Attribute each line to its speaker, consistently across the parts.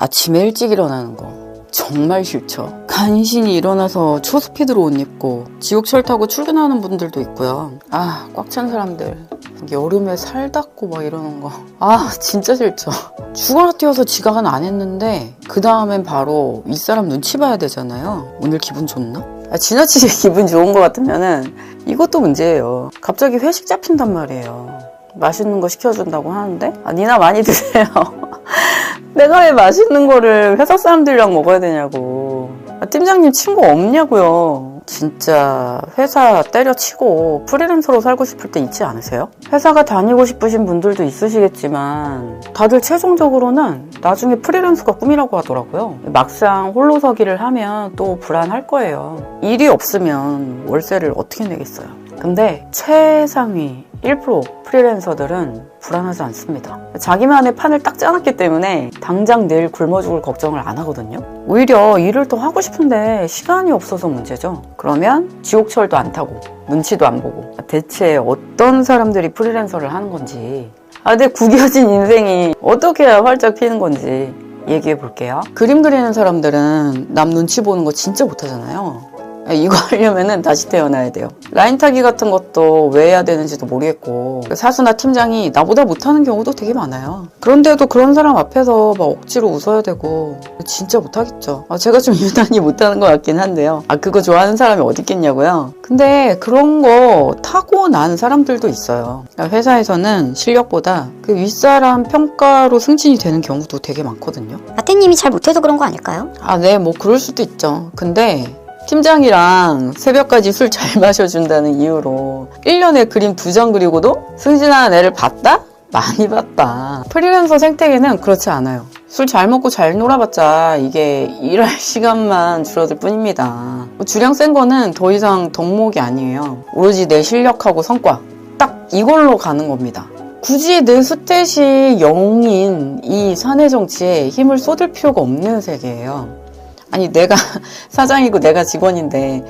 Speaker 1: 아침에 일찍 일어나는 거 정말 싫죠. 간신히 일어나서 초스피드로 옷 입고 지옥철 타고 출근하는 분들도 있고요. 꽉 찬 사람들 여름에 살 닿고 막 이러는 거 진짜 싫죠. 죽어라 뛰어서 지각은 안 했는데 그 다음엔 바로 윗사람 눈치 봐야 되잖아요. 오늘 기분 좋나? 지나치게 기분 좋은 것 같으면은 이것도 문제예요. 갑자기 회식 잡힌단 말이에요. 맛있는 거 시켜준다고 하는데 니나 많이 드세요. 내가 왜 맛있는 거를 회사 사람들이랑 먹어야 되냐고. 팀장님 친구 없냐고요. 진짜 회사 때려치고 프리랜서로 살고 싶을 때 있지 않으세요? 회사가 다니고 싶으신 분들도 있으시겠지만 다들 최종적으로는 나중에 프리랜서가 꿈이라고 하더라고요. 막상 홀로서기를 하면 또 불안할 거예요. 일이 없으면 월세를 어떻게 내겠어요? 근데 최상위 1% 프리랜서들은 불안하지 않습니다. 자기만의 판을 딱 짜놨기 때문에 당장 내일 굶어 죽을 걱정을 안 하거든요. 오히려 일을 더 하고 싶은데 시간이 없어서 문제죠. 그러면 지옥철도 안 타고 눈치도 안 보고 대체 어떤 사람들이 프리랜서를 하는 건지 내 구겨진 인생이 어떻게 해야 활짝 피는 건지 얘기해 볼게요. 그림 그리는 사람들은 남 눈치 보는 거 진짜 못하잖아요. 이거 하려면은 다시 태어나야 돼요. 라인 타기 같은 것도 왜 해야 되는지도 모르겠고 사수나 팀장이 나보다 못하는 경우도 되게 많아요. 그런데도 그런 사람 앞에서 막 억지로 웃어야 되고 진짜 못하겠죠. 제가 좀 유난히 못하는 것 같긴 한데요. 그거 좋아하는 사람이 어디 있겠냐고요. 근데 그런 거 타고난 사람들도 있어요. 회사에서는 실력보다 그 윗사람 평가로 승진이 되는 경우도 되게 많거든요.
Speaker 2: 마태님이 잘 못해서 그런 거 아닐까요?
Speaker 1: 네, 뭐 그럴 수도 있죠. 근데 팀장이랑 새벽까지 술 잘 마셔준다는 이유로 1년에 그림 2장 그리고도 승진하는 애를 봤다? 많이 봤다. 프리랜서 생태계는 그렇지 않아요. 술 잘 먹고 잘 놀아봤자 이게 일할 시간만 줄어들 뿐입니다. 주량 센 거는 더 이상 덕목이 아니에요. 오로지 내 실력하고 성과 딱 이걸로 가는 겁니다. 굳이 내 스탯이 0인 이 사내 정치에 힘을 쏟을 필요가 없는 세계예요. 내가 사장이고 내가 직원인데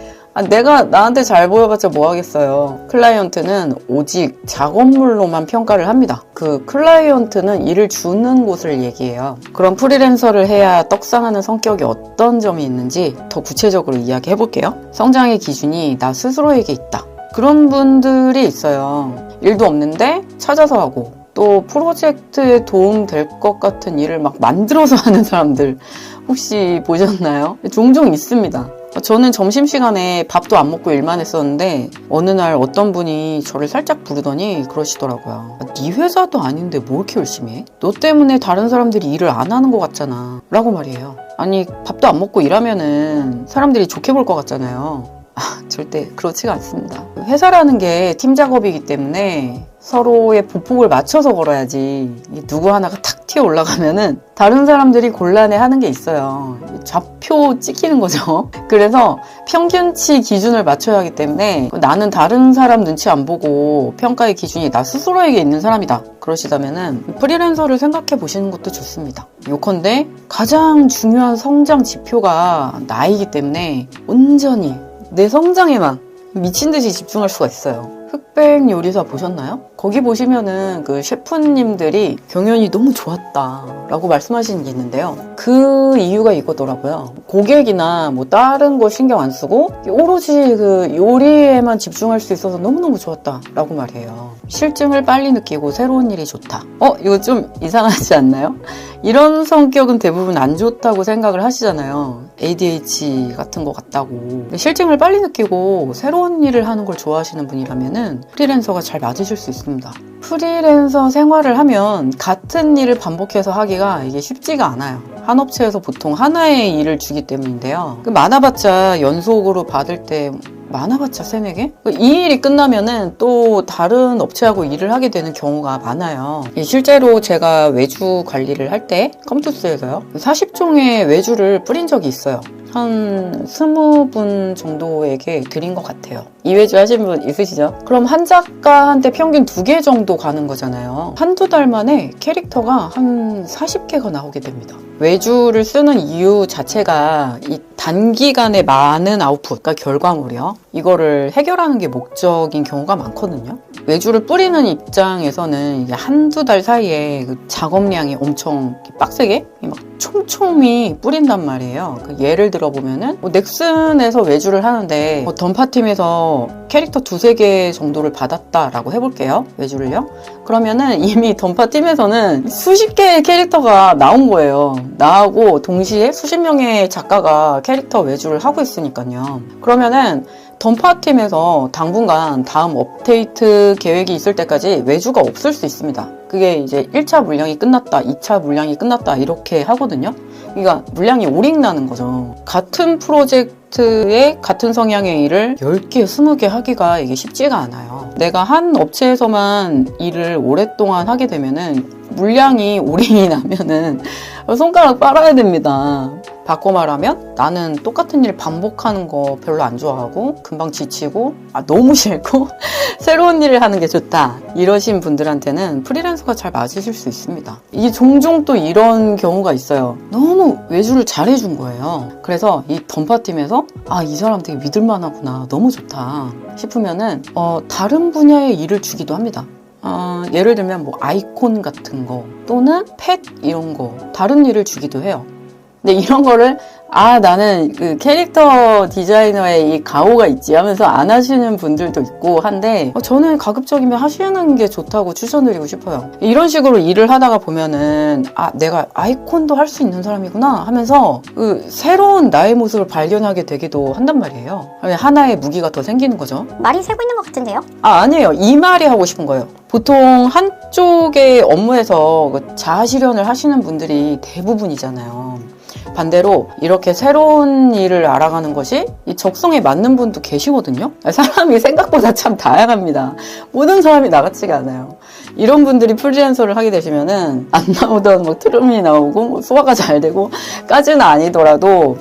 Speaker 1: 내가 나한테 잘 보여봤자 뭐 하겠어요. 클라이언트는 오직 작업물로만 평가를 합니다. 그 클라이언트는 일을 주는 곳을 얘기해요. 그럼 프리랜서를 해야 떡상하는 성격이 어떤 점이 있는지 더 구체적으로 이야기해 볼게요. 성장의 기준이 나 스스로에게 있다. 그런 분들이 있어요. 일도 없는데 찾아서 하고 또 프로젝트에 도움 될 것 같은 일을 막 만들어서 하는 사람들 혹시 보셨나요? 종종 있습니다. 저는 점심시간에 밥도 안 먹고 일만 했었는데 어느 날 어떤 분이 저를 살짝 부르더니 그러시더라고요. 네 회사도 아닌데 뭐 이렇게 열심히 해? 너 때문에 다른 사람들이 일을 안 하는 것 같잖아 라고 말이에요. 밥도 안 먹고 일하면은 사람들이 좋게 볼 것 같잖아요. 절대 그렇지가 않습니다. 회사라는 게 팀 작업이기 때문에 서로의 보폭을 맞춰서 걸어야지 누구 하나가 탁 튀어 올라가면은 다른 사람들이 곤란해하는 게 있어요. 좌표 찍히는 거죠. 그래서 평균치 기준을 맞춰야 하기 때문에 나는 다른 사람 눈치 안 보고 평가의 기준이 나 스스로에게 있는 사람이다 그러시다면은 프리랜서를 생각해 보시는 것도 좋습니다. 요컨대 가장 중요한 성장 지표가 나이기 때문에 온전히 내 성장에만 미친듯이 집중할 수가 있어요. 흑백 요리사 보셨나요? 거기 보시면은 그 셰프님들이 경연이 너무 좋았다 라고 말씀하시는 게 있는데요. 그 이유가 이거더라고요. 고객이나 뭐 다른 거 신경 안 쓰고 오로지 그 요리에만 집중할 수 있어서 너무너무 좋았다 라고 말해요. 실증을 빨리 느끼고 새로운 일이 좋다. 이거 좀 이상하지 않나요? 이런 성격은 대부분 안 좋다고 생각을 하시잖아요. ADHD 같은 거 같다고. 실증을 빨리 느끼고 새로운 일을 하는 걸 좋아하시는 분이라면은 프리랜서가 잘 맞으실 수 있습니다. 프리랜서 생활을 하면 같은 일을 반복해서 하기가 이게 쉽지가 않아요. 한 업체에서 보통 하나의 일을 주기 때문인데요. 많아봤자 연속으로 받을 때 많아봤자 3-4개? 이 일이 끝나면은 또 다른 업체하고 일을 하게 되는 경우가 많아요. 실제로 제가 외주 관리를 할 때 컴투스에서요 40종의 외주를 뿌린 적이 있어요. 한 20분 정도에게 드린 것 같아요. 이 외주 하신 분 있으시죠? 그럼 한 작가한테 평균 2개 정도 가는 거잖아요. 한두 달 만에 캐릭터가 한 40개가 나오게 됩니다. 외주를 쓰는 이유 자체가 이 단기간에 많은 아웃풋, 그러니까 결과물이요. 이거를 해결하는 게 목적인 경우가 많거든요. 외주를 뿌리는 입장에서는 이제 한두 달 사이에 그 작업량이 엄청 빡세게 막 촘촘히 뿌린단 말이에요. 예를 들어보면은 넥슨에서 외주를 하는데 던파팀에서 캐릭터 2-3개 정도를 받았다라고 해볼게요. 외주를요. 그러면은 이미 던파팀에서는 수십 개의 캐릭터가 나온 거예요. 나오고 동시에 수십 명의 작가가 캐릭터 외주를 하고 있으니까요. 그러면은 던파팀에서 당분간 다음 업데이트 계획이 있을 때까지 외주가 없을 수 있습니다. 그게 이제 1차 물량이 끝났다, 2차 물량이 끝났다 이렇게 하거든요. 그러니까 물량이 오링 나는 거죠. 같은 프로젝트에 같은 성향의 일을 10개, 20개 하기가 이게 쉽지가 않아요. 내가 한 업체에서만 일을 오랫동안 하게 되면은 물량이 오링이 나면은 손가락 빨아야 됩니다. 바꿔 말하면 나는 똑같은 일 반복하는 거 별로 안 좋아하고 금방 지치고 너무 싫고 새로운 일을 하는 게 좋다 이러신 분들한테는 프리랜서가 잘 맞으실 수 있습니다. 이게 종종 또 이런 경우가 있어요. 너무 외주를 잘해준 거예요. 그래서 이 던파팀에서 이 사람 되게 믿을만하구나, 너무 좋다 싶으면은 다른 분야의 일을 주기도 합니다. 예를 들면 뭐 아이콘 같은 거 또는 펫 이런 거 다른 일을 주기도 해요. 근데 이런 거를 나는 그 캐릭터 디자이너의 이 가오가 있지 하면서 안 하시는 분들도 있고 한데 저는 가급적이면 하시는 게 좋다고 추천드리고 싶어요. 이런 식으로 일을 하다가 보면은 내가 아이콘도 할 수 있는 사람이구나 하면서 그 새로운 나의 모습을 발견하게 되기도 한단 말이에요. 하나의 무기가 더 생기는 거죠.
Speaker 2: 말이 새고 있는 것 같은데요?
Speaker 1: 아니에요. 이 말이 하고 싶은 거예요. 보통 한쪽의 업무에서 그 자아 실현을 하시는 분들이 대부분이잖아요. 반대로 이렇게 새로운 일을 알아가는 것이 이 적성에 맞는 분도 계시거든요. 사람이 생각보다 참 다양합니다. 모든 사람이 나 같지가 않아요. 이런 분들이 프리랜서를 하게 되시면은 안 나오던 뭐 트름이 나오고 뭐 소화가 잘 되고 까지는 아니더라도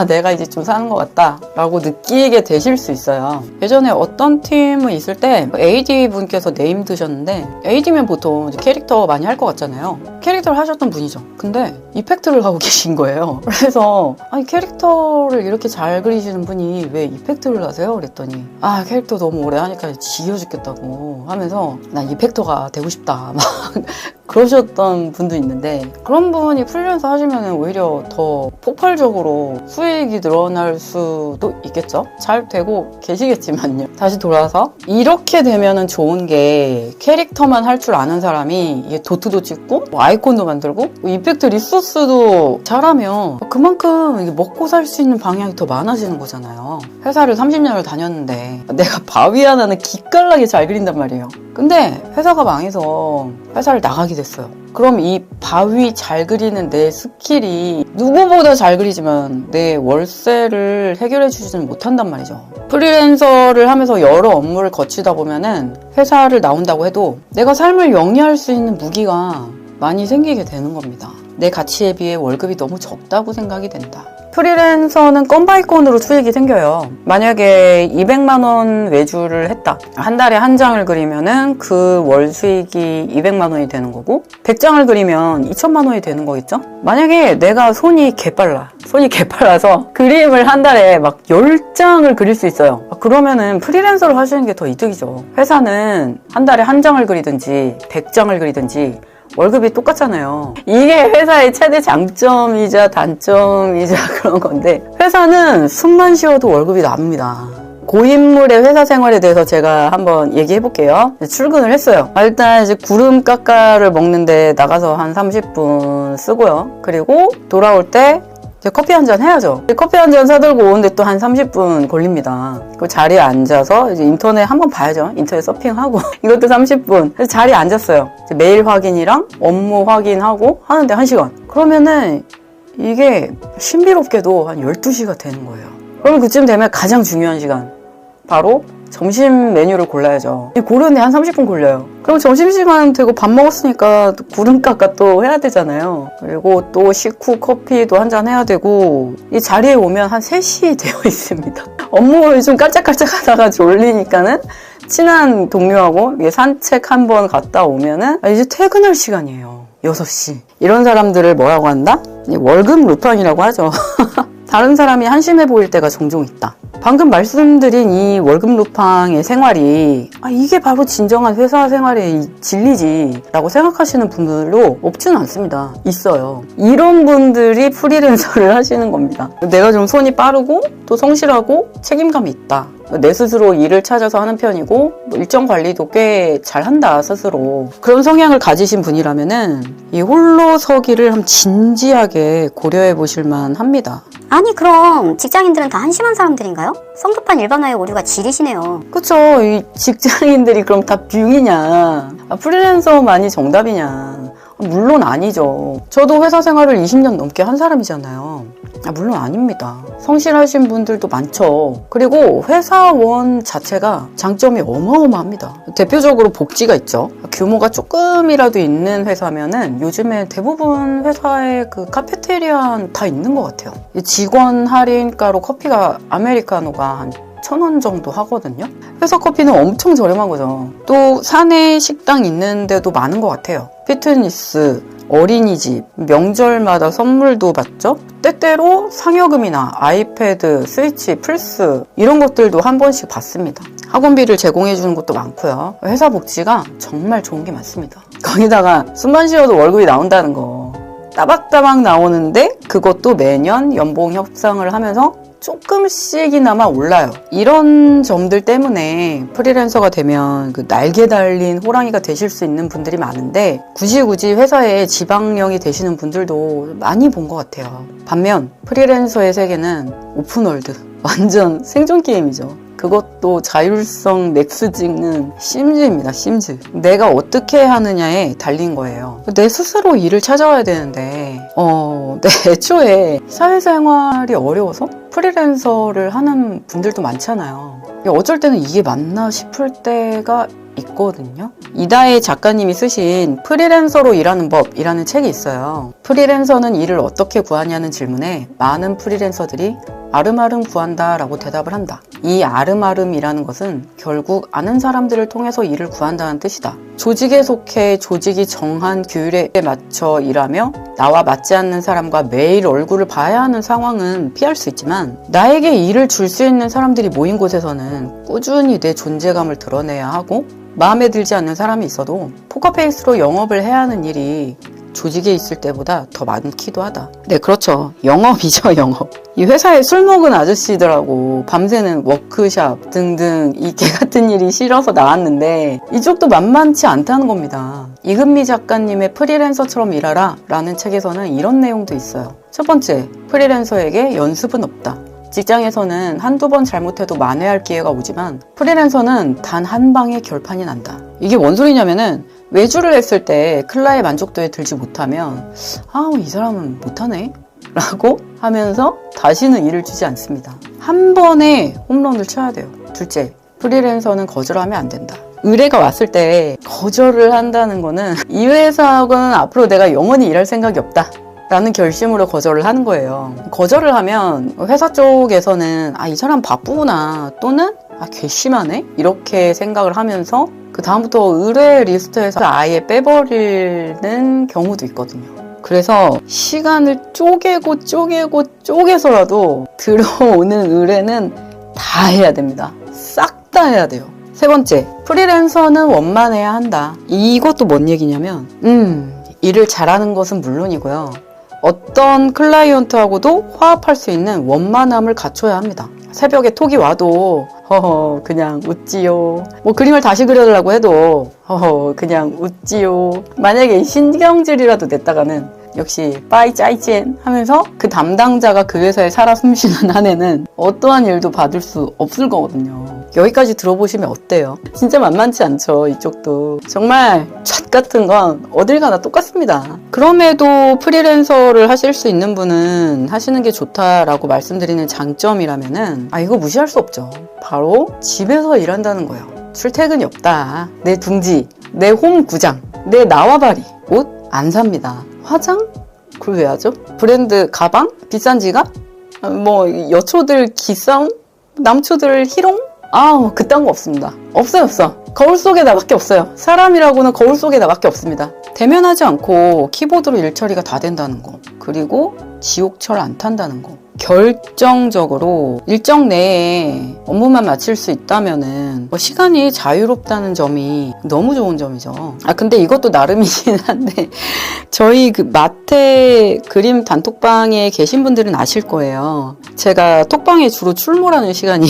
Speaker 1: 내가 이제 좀 사는 것 같다 라고 느끼게 되실 수 있어요. 예전에 어떤 팀이 있을 때 AD 분께서 네임 드셨는데 AD면 보통 캐릭터 많이 할 것 같잖아요. 캐릭터를 하셨던 분이죠. 근데 이펙트를 하고 계신 거예요. 그래서 캐릭터를 이렇게 잘 그리시는 분이 왜 이펙트를 하세요? 그랬더니 캐릭터 너무 오래 하니까 지겨 죽겠다고 하면서 난 이펙터가 되고 싶다 막 그러셨던 분도 있는데, 그런 분이 프리랜서 하시면 오히려 더 폭발적으로 수익이 늘어날 수도 있겠죠? 잘 되고 계시겠지만요. 다시 돌아서 이렇게 되면은 좋은 게 캐릭터만 할 줄 아는 사람이 이게 도트도 찍고 아이콘도 만들고 이펙트 리소스도 잘하면 그만큼 이게 먹고 살 수 있는 방향이 더 많아지는 거잖아요. 회사를 30년을 다녔는데 내가 바위 하나는 기깔나게 잘 그린단 말이에요. 근데 회사가 망해서 회사를 나가게 됐어요. 그럼 이 바위 잘 그리는 내 스킬이 누구보다 잘 그리지만 내 월세를 해결해 주지는 못한단 말이죠. 프리랜서를 하면서 여러 업무를 거치다 보면은 회사를 나온다고 해도 내가 삶을 영위할 수 있는 무기가 많이 생기게 되는 겁니다. 내 가치에 비해 월급이 너무 적다고 생각이 된다. 프리랜서는 건 바이 건으로 수익이 생겨요. 만약에 200만 원 외주를 했다. 한 달에 한 장을 그리면은 그 월 수익이 200만 원이 되는 거고 100장을 그리면 2천만 원이 되는 거겠죠? 만약에 내가 손이 개빨라서 그림을 한 달에 막 10장을 그릴 수 있어요. 그러면은 프리랜서를 하시는 게 더 이득이죠. 회사는 한 달에 한 장을 그리든지 100장을 그리든지 월급이 똑같잖아요. 이게 회사의 최대 장점이자 단점이자 그런 건데, 회사는 숨만 쉬어도 월급이 납니다. 고인물의 회사 생활에 대해서 제가 한번 얘기해 볼게요. 출근을 했어요. 일단 이제 구름 까까를 먹는데 나가서 한 30분 쓰고요. 그리고 돌아올 때 이제 커피 한 잔 해야죠. 커피 한 잔 사들고 오는데 또 한 30분 걸립니다. 그 자리에 앉아서 이제 인터넷 한번 봐야죠. 인터넷 서핑하고 이것도 30분. 그래서 자리에 앉았어요. 이제 메일 확인이랑 업무 확인하고 하는데 1시간. 그러면은 이게 신비롭게도 한 12시가 되는 거예요. 그러면 그쯤 되면 가장 중요한 시간, 바로 점심 메뉴를 골라야죠. 고르는데 한 30분 걸려요. 그럼 점심시간 되고 밥 먹었으니까 구름 깎아 또 해야 되잖아요. 그리고 또 식후 커피도 한잔 해야 되고, 이 자리에 오면 한 3시 되어 있습니다. 업무를 좀 깔짝깔짝 하다가 졸리니까는 친한 동료하고 산책 한번 갔다 오면은 이제 퇴근할 시간이에요. 6시. 이런 사람들을 뭐라고 한다? 월급 루팡이라고 하죠. 다른 사람이 한심해 보일 때가 종종 있다. 방금 말씀드린 이 월급 루팡의 생활이 이게 바로 진정한 회사 생활의 진리지 라고 생각하시는 분들도 없지는 않습니다. 있어요. 이런 분들이 프리랜서를 하시는 겁니다. 내가 좀 손이 빠르고 또 성실하고 책임감이 있다. 내 스스로 일을 찾아서 하는 편이고 일정 관리도 꽤 잘한다 스스로. 그런 성향을 가지신 분이라면은 이 홀로서기를 한번 진지하게 고려해 보실 만합니다.
Speaker 2: 아니 그럼 직장인들은 다 한심한 사람들인가요? 성급한 일반화의 오류가 지리시네요.
Speaker 1: 그쵸. 이 직장인들이 그럼 다 뷰이냐? 프리랜서만이 정답이냐? 물론 아니죠. 저도 회사 생활을 20년 넘게 한 사람이잖아요. 물론 아닙니다. 성실하신 분들도 많죠. 그리고 회사원 자체가 장점이 어마어마합니다. 대표적으로 복지가 있죠. 규모가 조금이라도 있는 회사면은 요즘에 대부분 회사에 그 카페테리아 다 있는 것 같아요. 직원 할인가로 커피가 아메리카노가 한 1,000원 정도 하거든요. 회사 커피는 엄청 저렴한 거죠. 또 사내 식당 있는 데도 많은 것 같아요. 피트니스, 어린이집, 명절마다 선물도 받죠. 때때로 상여금이나 아이패드, 스위치, 플스 이런 것들도 한 번씩 받습니다. 학원비를 제공해 주는 것도 많고요. 회사 복지가 정말 좋은 게 많습니다. 거기다가 숨만 쉬어도 월급이 나온다는 거 따박따박 나오는데 그것도 매년 연봉 협상을 하면서 조금씩이나마 올라요. 이런 점들 때문에 프리랜서가 되면 그 날개 달린 호랑이가 되실 수 있는 분들이 많은데 굳이 회사에 지방령이 되시는 분들도 많이 본 것 같아요. 반면 프리랜서의 세계는 오픈월드, 완전 생존 게임이죠. 그것도 자율성 넥스 찍는 심즈입니다. 심즈. 내가 어떻게 하느냐에 달린 거예요. 내 스스로 일을 찾아와야 되는데 애초에 사회생활이 어려워서 프리랜서를 하는 분들도 많잖아요. 어쩔 때는 이게 맞나 싶을 때가 있거든요. 이다혜 작가님이 쓰신 프리랜서로 일하는 법이라는 책이 있어요. 프리랜서는 일을 어떻게 구하냐는 질문에 많은 프리랜서들이 아름아름 구한다라고 대답을 한다. 이 아름아름이라는 것은 결국 아는 사람들을 통해서 일을 구한다는 뜻이다. 조직에 속해 조직이 정한 규율에 맞춰 일하며 나와 맞지 않는 사람과 매일 얼굴을 봐야 하는 상황은 피할 수 있지만 나에게 일을 줄 수 있는 사람들이 모인 곳에서는 꾸준히 내 존재감을 드러내야 하고 마음에 들지 않는 사람이 있어도 포커페이스로 영업을 해야 하는 일이 조직에 있을 때보다 더 많기도 하다. 네, 그렇죠. 영업이죠, 영업. 이 회사에 술 먹은 아저씨들하고 밤새는 워크샵 등등 이 개 같은 일이 싫어서 나왔는데 이쪽도 만만치 않다는 겁니다. 이금미 작가님의 프리랜서처럼 일하라 라는 책에서는 이런 내용도 있어요. 첫 번째, 프리랜서에게 연습은 없다. 직장에서는 한두 번 잘못해도 만회할 기회가 오지만 프리랜서는 단 한 방에 결판이 난다. 이게 뭔 소리냐면은 외주를 했을 때 클라의 만족도에 들지 못하면 이 사람은 못하네 라고 하면서 다시는 일을 주지 않습니다. 한 번에 홈런을 쳐야 돼요. 둘째, 프리랜서는 거절하면 안 된다. 의뢰가 왔을 때 거절을 한다는 거는 이 회사하고는 앞으로 내가 영원히 일할 생각이 없다 라는 결심으로 거절을 하는 거예요. 거절을 하면 회사 쪽에서는 이 사람 바쁘구나 또는 괘씸하네 이렇게 생각을 하면서 그 다음부터 의뢰 리스트에서 아예 빼버리는 경우도 있거든요. 그래서 시간을 쪼개서라도 들어오는 의뢰는 다 해야 됩니다. 싹 다 해야 돼요. 세 번째, 프리랜서는 원만해야 한다. 이것도 뭔 얘기냐면 일을 잘하는 것은 물론이고요. 어떤 클라이언트하고도 화합할 수 있는 원만함을 갖춰야 합니다. 새벽에 톡이 와도 그냥 웃지요. 그림을 다시 그려달라고 해도 그냥 웃지요. 만약에 신경질이라도 냈다가는 역시 빠이 짜이젠 하면서 그 담당자가 그 회사에 살아 숨쉬는 한에는 어떠한 일도 받을 수 없을 거거든요. 여기까지 들어보시면 어때요? 진짜 만만치 않죠, 이쪽도. 정말 잣 같은 건 어딜 가나 똑같습니다. 그럼에도 프리랜서를 하실 수 있는 분은 하시는 게 좋다라고 말씀드리는 장점이라면은 이거 무시할 수 없죠. 바로 집에서 일한다는 거예요. 출퇴근이 없다. 내 둥지, 내 홈 구장, 내 나와바리 옷 안 삽니다. 화장? 그걸 왜 하죠? 브랜드 가방? 비싼 지갑? 여초들 기싸움? 남초들 희롱? 그딴 거 없습니다. 없어요. 거울 속에 나밖에 없어요. 사람이라고는 거울 속에 나밖에 없습니다. 대면하지 않고 키보드로 일 처리가 다 된다는 거, 그리고 지옥철 안 탄다는 거, 결정적으로 일정 내에 업무만 마칠 수 있다면은 시간이 자유롭다는 점이 너무 좋은 점이죠. 근데 이것도 나름이긴 한데 저희 그 마태 그림 단톡방에 계신 분들은 아실 거예요. 제가 톡방에 주로 출몰하는 시간이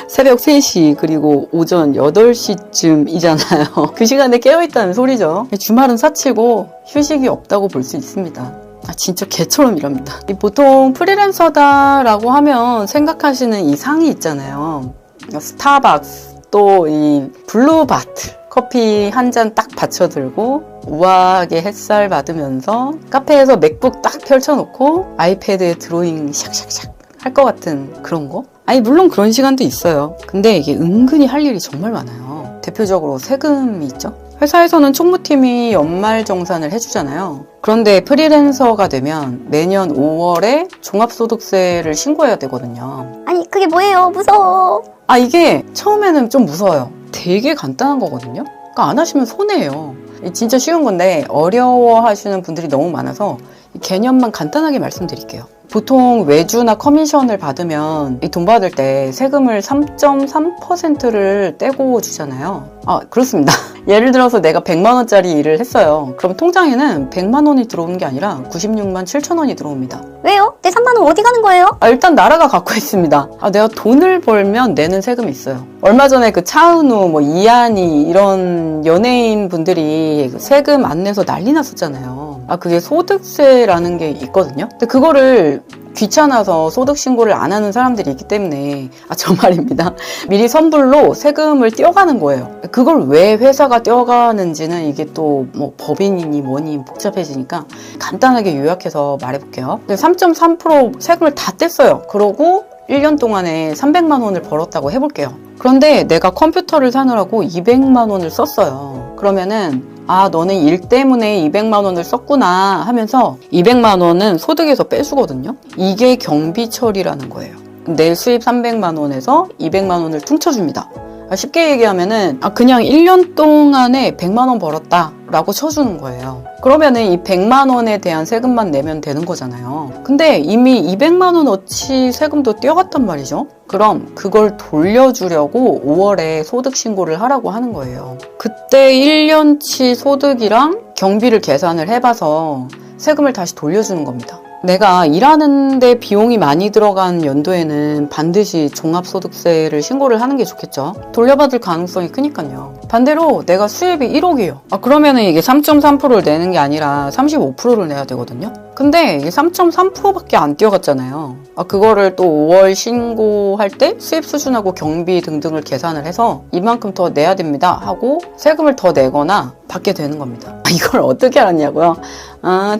Speaker 1: 새벽 3시 그리고 오전 8시쯤이잖아요. 그 시간에 깨어있다는 소리죠. 주말은 사치고 휴식이 없다고 볼 수 있습니다. 진짜 개처럼 일합니다. 보통 프리랜서다라고 하면 생각하시는 이 상이 있잖아요. 스타벅스, 또 이 블루바틀 커피 한 잔 딱 받쳐들고 우아하게 햇살 받으면서 카페에서 맥북 딱 펼쳐놓고 아이패드에 드로잉 샥샥샥 할 것 같은 그런 거? 물론 그런 시간도 있어요. 근데 이게 은근히 할 일이 정말 많아요. 대표적으로 세금이 있죠. 회사에서는 총무팀이 연말정산을 해주잖아요. 그런데 프리랜서가 되면 매년 5월에 종합소득세를 신고해야 되거든요.
Speaker 2: 아니 그게 뭐예요? 무서워.
Speaker 1: 이게 처음에는 좀 무서워요. 되게 간단한 거거든요. 그러니까 안 하시면 손해예요. 진짜 쉬운 건데 어려워하시는 분들이 너무 많아서 개념만 간단하게 말씀드릴게요. 보통 외주나 커미션을 받으면 이 돈 받을 때 세금을 3.3%를 떼고 주잖아요. 그렇습니다. 예를 들어서 내가 100만 원짜리 일을 했어요. 그럼 통장에는 100만 원이 들어오는 게 아니라 96만 7천 원이 들어옵니다.
Speaker 2: 왜요? 내 3만 원 어디 가는 거예요?
Speaker 1: 일단 나라가 갖고 있습니다. 내가 돈을 벌면 내는 세금이 있어요. 얼마 전에 그 차은우, 이한이 이런 연예인 분들이 세금 안 내서 난리 났었잖아요. 그게 소득세라는 게 있거든요. 근데 그거를 귀찮아서 소득 신고를 안 하는 사람들이 있기 때문에 저 말입니다. 미리 선불로 세금을 떼어가는 거예요. 그걸 왜 회사가 떼어가는지는 이게 또 법인이니 뭐니 복잡해지니까 간단하게 요약해서 말해볼게요. 3.3% 세금을 다 뗐어요. 그러고 1년 동안에 300만 원을 벌었다고 해볼게요. 그런데 내가 컴퓨터를 사느라고 200만 원을 썼어요. 그러면은 너는 일 때문에 200만 원을 썼구나 하면서 200만 원은 소득에서 빼주거든요. 이게 경비처리라는 거예요. 내 수입 300만 원에서 200만 원을 퉁쳐줍니다. 쉽게 얘기하면은 그냥 1년 동안에 100만 원 벌었다 라고 쳐주는 거예요. 그러면은 이 100만 원에 대한 세금만 내면 되는 거잖아요. 근데 이미 200만 원어치 세금도 떼어갔단 말이죠. 그럼 그걸 돌려주려고 5월에 소득 신고를 하라고 하는 거예요. 그때 1년치 소득이랑 경비를 계산을 해봐서 세금을 다시 돌려주는 겁니다. 내가 일하는데 비용이 많이 들어간 연도에는 반드시 종합소득세를 신고를 하는 게 좋겠죠. 돌려받을 가능성이 크니까요. 반대로 내가 수입이 1억이에요. 그러면은 이게 3.3%를 내는 게 아니라 35%를 내야 되거든요. 근데 이게 3.3%밖에 안 뛰어갔잖아요. 그거를 또 5월 신고할 때 수입 수준하고 경비 등등을 계산을 해서 이만큼 더 내야 됩니다 하고 세금을 더 내거나 받게 되는 겁니다. 이걸 어떻게 알았냐고요?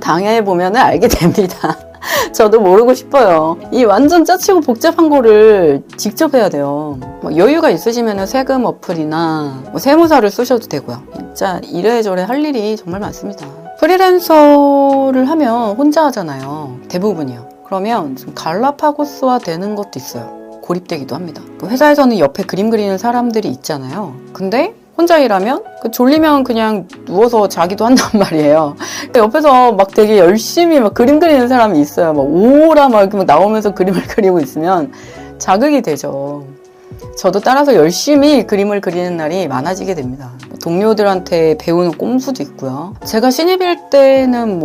Speaker 1: 당해보면 알게 됩니다. 저도 모르고 싶어요. 이 완전 짜치고 복잡한 거를 직접 해야 돼요. 여유가 있으시면 세금 어플이나 세무사를 쓰셔도 되고요. 진짜 이래저래 할 일이 정말 많습니다. 프리랜서를 하면 혼자 하잖아요. 대부분이요. 그러면 좀 갈라파고스화 되는 것도 있어요. 고립되기도 합니다. 회사에서는 옆에 그림 그리는 사람들이 있잖아요. 근데 혼자 일하면 졸리면 그냥 누워서 자기도 한단 말이에요. 근데 옆에서 막 되게 열심히 막 그림 그리는 사람이 있어요. 막 오라 막 이렇게 나오면서 그림을 그리고 있으면 자극이 되죠. 저도 따라서 열심히 그림을 그리는 날이 많아지게 됩니다. 동료들한테 배우는 꼼수도 있고요. 제가 신입일 때는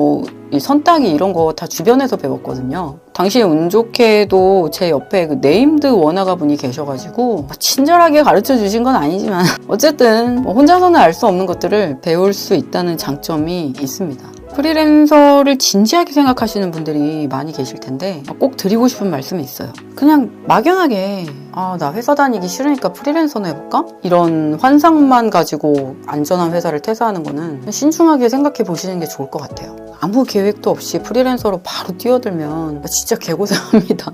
Speaker 1: 이 선따기 이런 거 다 주변에서 배웠거든요. 당시에 운 좋게도 제 옆에 그 네임드 원화가 분이 계셔가지고 친절하게 가르쳐 주신 건 아니지만 어쨌든 혼자서는 알 수 없는 것들을 배울 수 있다는 장점이 있습니다. 프리랜서를 진지하게 생각하시는 분들이 많이 계실 텐데 꼭 드리고 싶은 말씀이 있어요. 그냥 막연하게 나 회사 다니기 싫으니까 프리랜서나 해볼까? 이런 환상만 가지고 안전한 회사를 퇴사하는 거는 신중하게 생각해 보시는 게 좋을 것 같아요. 아무 계획도 없이 프리랜서로 바로 뛰어들면 진짜 개고생합니다.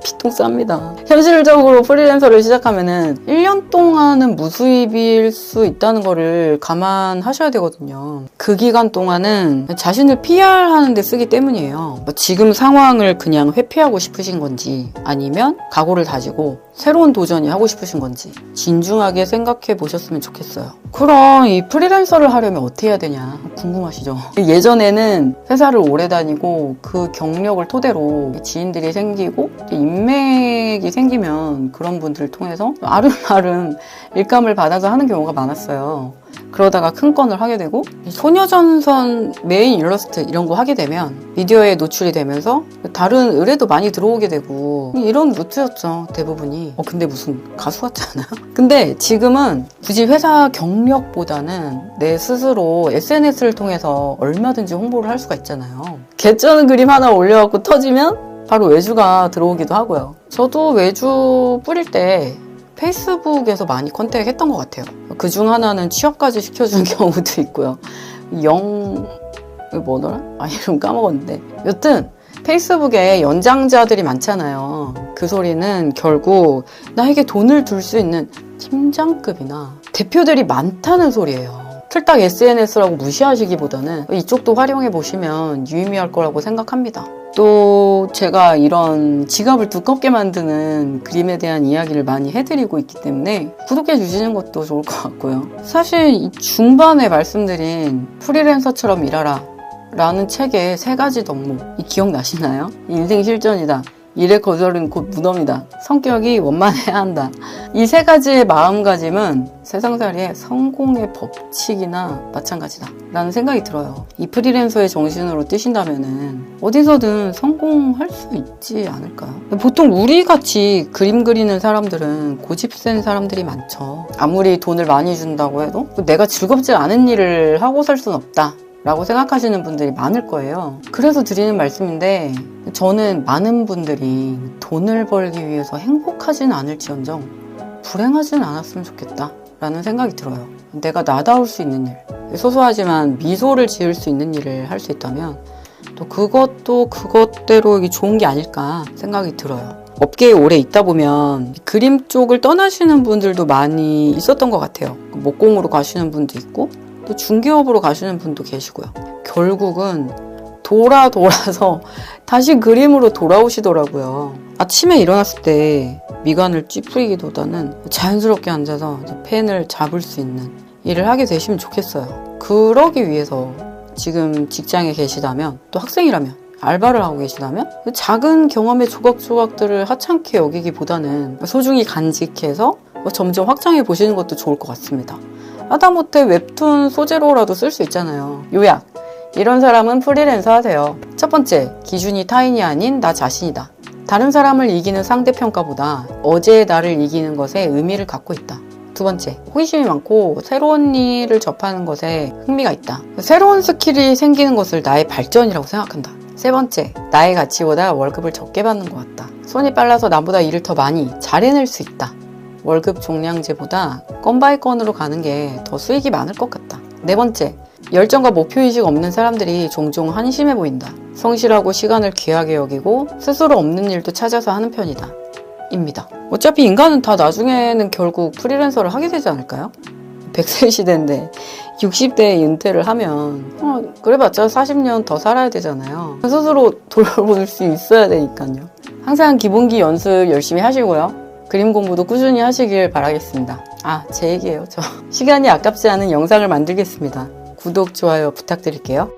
Speaker 1: 피통 쌉니다. 현실적으로 프리랜서를 시작하면은 1년 동안은 무수입일 수 있다는 거를 감안하셔야 되거든요. 그 기간 동안은 자신을 PR하는 데 쓰기 때문이에요. 지금 상황을 그냥 회피하고 싶으신 건지 아니면 각오를 다지고 새로운 도전이 하고 싶으신 건지 진중하게 생각해 보셨으면 좋겠어요. 그럼 이 프리랜서를 하려면 어떻게 해야 되냐 궁금하시죠? 예전에는 회사를 오래 다니고 그 경력을 토대로 지인들이 생기고 인맥이 생기면 그런 분들을 통해서 아름아름 일감을 받아서 하는 경우가 많았어요. 그러다가 큰 건을 하게 되고 소녀전선 메인 일러스트 이런 거 하게 되면 미디어에 노출이 되면서 다른 의뢰도 많이 들어오게 되고 이런 루트였죠 대부분이. 근데 무슨 가수 같지 않아요? 근데 지금은 굳이 회사 경력보다는 내 스스로 SNS를 통해서 얼마든지 홍보를 할 수가 있잖아요. 개쩌는 그림 하나 올려갖고 터지면 바로 외주가 들어오기도 하고요. 저도 외주 뿌릴 때 페이스북에서 많이 컨택했던 것 같아요. 그중 하나는 취업까지 시켜준 경우도 있고요. 뭐더라? 이름 까먹었는데. 여튼 페이스북에 연장자들이 많잖아요. 그 소리는 결국 나에게 돈을 줄 수 있는 팀장급이나 대표들이 많다는 소리예요. 틀딱 SNS라고 무시하시기보다는 이쪽도 활용해 보시면 유의미할 거라고 생각합니다. 또 제가 이런 지갑을 두껍게 만드는 그림에 대한 이야기를 많이 해드리고 있기 때문에 구독해 주시는 것도 좋을 것 같고요. 사실 이 중반에 말씀드린 프리랜서처럼 일하라 라는 책의 3가지 덕목, 이 기억나시나요? 인생 실전이다. 일의 거절은 곧 무덤이다. 성격이 원만해야 한다. 이 3가지의 마음가짐은 세상살이의 성공의 법칙이나 마찬가지다 라는 생각이 들어요. 이 프리랜서의 정신으로 뛰신다면은 어디서든 성공할 수 있지 않을까요? 보통 우리같이 그림 그리는 사람들은 고집센 사람들이 많죠. 아무리 돈을 많이 준다고 해도 내가 즐겁지 않은 일을 하고 살 수는 없다 라고 생각하시는 분들이 많을 거예요. 그래서 드리는 말씀인데 저는 많은 분들이 돈을 벌기 위해서 행복하진 않을지언정 불행하진 않았으면 좋겠다 라는 생각이 들어요. 내가 나다울 수 있는 일, 소소하지만 미소를 지을 수 있는 일을 할 수 있다면 또 그것도 그것대로 좋은 게 아닐까 생각이 들어요. 업계에 오래 있다 보면 그림 쪽을 떠나시는 분들도 많이 있었던 것 같아요. 목공으로 가시는 분도 있고 또 중개업으로 가시는 분도 계시고요. 결국은 돌아서 다시 그림으로 돌아오시더라고요. 아침에 일어났을 때 미간을 찌푸리기보다는 자연스럽게 앉아서 펜을 잡을 수 있는 일을 하게 되시면 좋겠어요. 그러기 위해서 지금 직장에 계시다면, 또 학생이라면, 알바를 하고 계시다면 작은 경험의 조각조각들을 하찮게 여기기보다는 소중히 간직해서 점점 확장해 보시는 것도 좋을 것 같습니다. 하다못해 웹툰 소재로라도 쓸 수 있잖아요. 요약! 이런 사람은 프리랜서 하세요. 첫 번째, 기준이 타인이 아닌 나 자신이다. 다른 사람을 이기는 상대평가보다 어제의 나를 이기는 것에 의미를 갖고 있다. 두 번째, 호기심이 많고 새로운 일을 접하는 것에 흥미가 있다. 새로운 스킬이 생기는 것을 나의 발전이라고 생각한다. 세 번째, 나의 가치보다 월급을 적게 받는 것 같다. 손이 빨라서 나보다 일을 더 많이 잘 해낼 수 있다. 월급 종량제보다 건 바이 건으로 가는 게 더 수익이 많을 것 같다. 네 번째, 열정과 목표의식 없는 사람들이 종종 한심해 보인다. 성실하고 시간을 귀하게 여기고 스스로 없는 일도 찾아서 하는 편이다. 입니다. 어차피 인간은 다 나중에는 결국 프리랜서를 하게 되지 않을까요? 100세 시대인데 60대에 은퇴를 하면 그래봤자 40년 더 살아야 되잖아요. 스스로 돌볼 수 있어야 되니까요. 항상 기본기 연습 열심히 하시고요. 그림 공부도 꾸준히 하시길 바라겠습니다. 제 얘기예요. 저 시간이 아깝지 않은 영상을 만들겠습니다. 구독, 좋아요 부탁드릴게요.